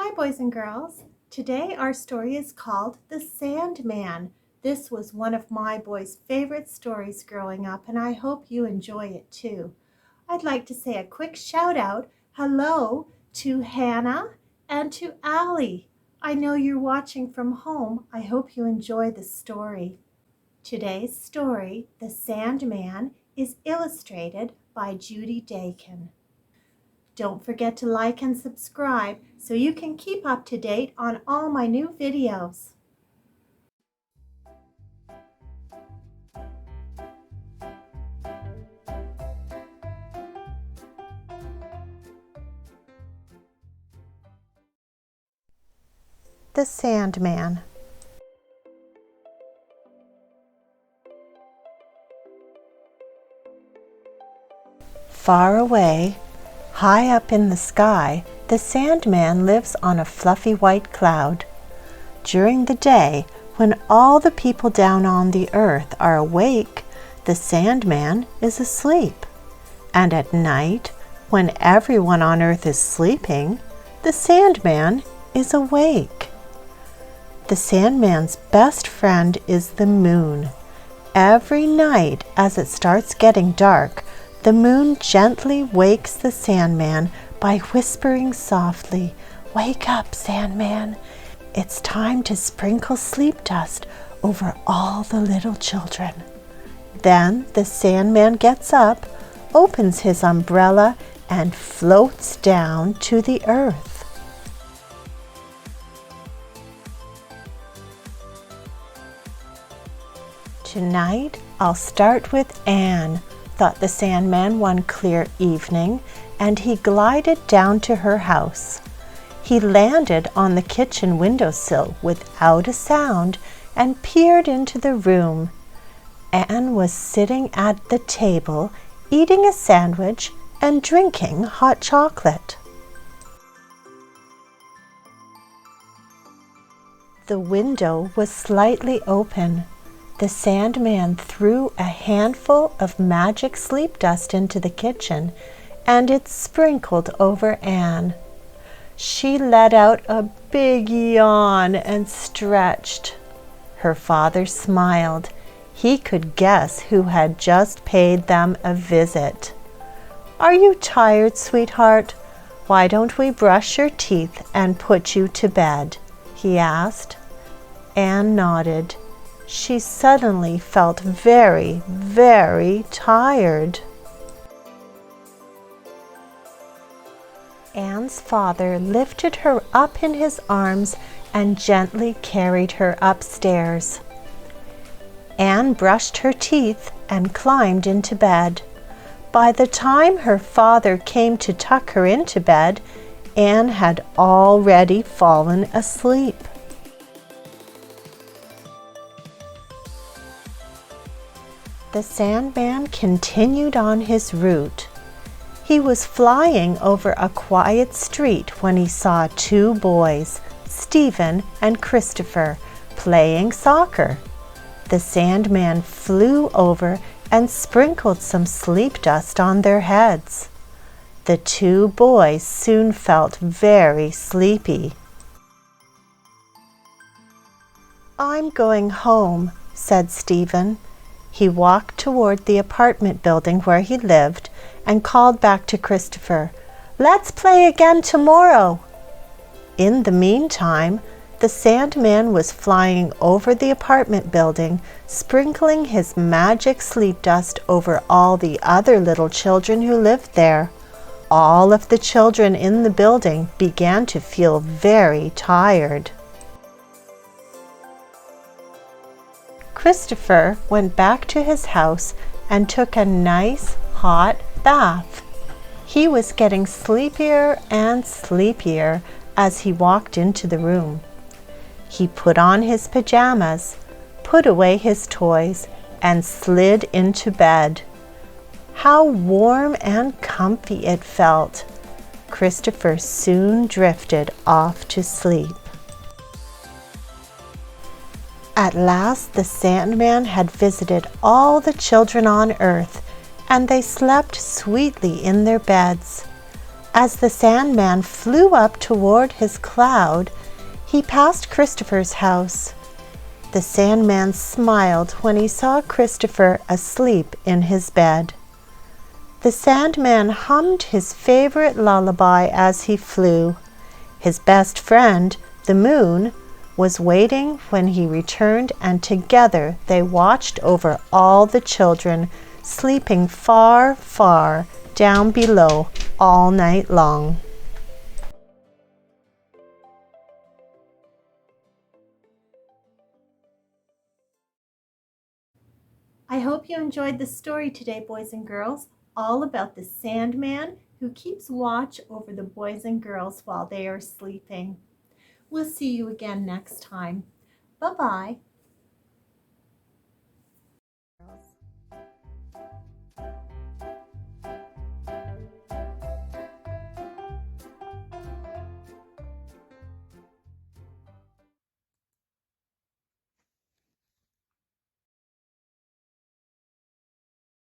Hi, boys and girls. Today our story is called The Sandman. This was one of my boys' favorite stories growing up, and I hope you enjoy it too. I'd like to say a quick shout out hello to Hannah and to Allie. I know you're watching from home. I hope you enjoy the story. Today's story, The Sandman, is illustrated by Judy Deykin. Don't forget to like and subscribe so you can keep up to date on all my new videos. The Sandman. Far away, high up in the sky, the Sandman lives on a fluffy white cloud. During the day, when all the people down on the earth are awake, the Sandman is asleep. And at night, when everyone on earth is sleeping, the Sandman is awake. The Sandman's best friend is the moon. Every night, as it starts getting dark, the moon gently wakes the Sandman by whispering softly, "Wake up, Sandman. It's time to sprinkle sleep dust over all the little children." Then the Sandman gets up, opens his umbrella, and floats down to the earth. "Tonight I'll start with Anne," thought the Sandman one clear evening, and he glided down to her house. He landed on the kitchen windowsill without a sound and peered into the room. Anne was sitting at the table, eating a sandwich and drinking hot chocolate. The window was slightly open. The Sandman threw a handful of magic sleep dust into the kitchen, and it sprinkled over Anne. She let out a big yawn and stretched. Her father smiled. He could guess who had just paid them a visit. "Are you tired, sweetheart? Why don't we brush your teeth and put you to bed?" he asked. Anne nodded. She suddenly felt very, very tired. Anne's father lifted her up in his arms and gently carried her upstairs. Anne brushed her teeth and climbed into bed. By the time her father came to tuck her into bed, Anne had already fallen asleep. The Sandman continued on his route. He was flying over a quiet street when he saw two boys, Stephen and Christopher, playing soccer. The Sandman flew over and sprinkled some sleep dust on their heads. The two boys soon felt very sleepy. "I'm going home," said Stephen. He walked toward the apartment building where he lived and called back to Christopher, "Let's play again tomorrow." In the meantime, the Sandman was flying over the apartment building, sprinkling his magic sleep dust over all the other little children who lived there. All of the children in the building began to feel very tired. Christopher went back to his house and took a nice hot bath. He was getting sleepier and sleepier as he walked into the room. He put on his pajamas, put away his toys, and slid into bed. How warm and comfy it felt. Christopher soon drifted off to sleep. At last the Sandman had visited all the children on earth, and they slept sweetly in their beds. As the Sandman flew up toward his cloud, he passed Christopher's house. The Sandman smiled when he saw Christopher asleep in his bed. The Sandman hummed his favorite lullaby as he flew. His best friend, the moon, was waiting when he returned, and together they watched over all the children sleeping far, far down below all night long. I hope you enjoyed the story today, boys and girls, all about the Sandman who keeps watch over the boys and girls while they are sleeping. We'll see you again next time. Bye-bye.